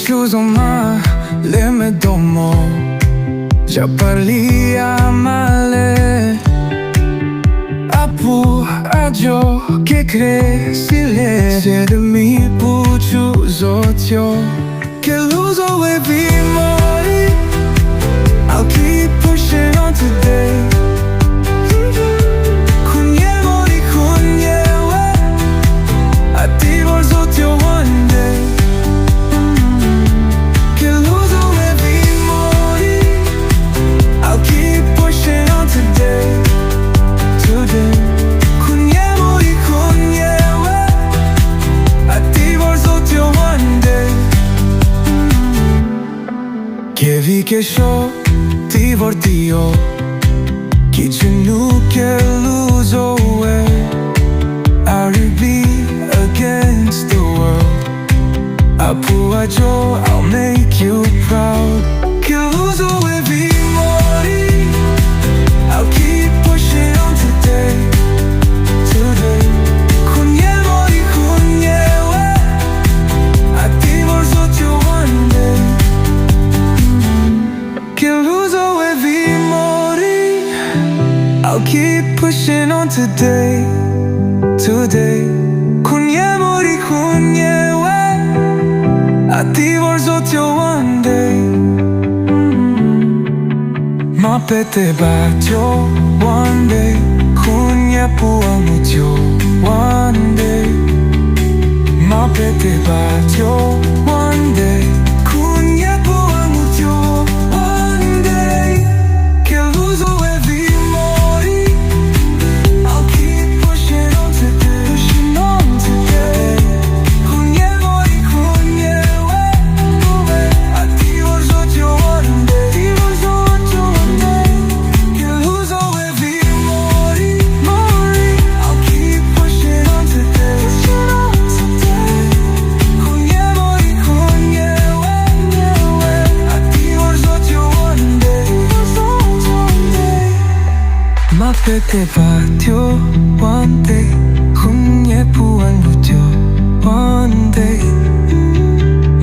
insomma le me domo già parli a male Apu agio che cresci le siedemi puciu zotio che l'uso e vi mori I'll keep pushing on today one day che l'uso e vi mori I'll keep pushing on today Today Kunyemori kunyewe attivo il sotto one day Che vi che show ti vortio Chi c'è nu che l'uso e arrivi against the world Apu agio, I'll make you proud Che l'uso e vi mori I'll keep pushing on today Today Kunyemori kunyewe attivo il sotto one day Che l'uso e vi mori I'll keep pushing on today Today Kunyemori kunyewe attivo il sotto one day Ma pete bacio one day Kunyepu amutio one day Ma pete bacio one day Kunyepu amutio one day Che l'uso e vi mori I'll keep pushing on today Pushing on today Kunyemori kunyewe attivo il sotto one day Attivo il sotto one day Che l'uso e vi mori I'll keep pushing on today Pushing on today Kunyemori kunyewe attivo il sotto one day Ma pete patio one day Kunyepu anutio one day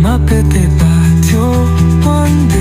Ma pete patio one day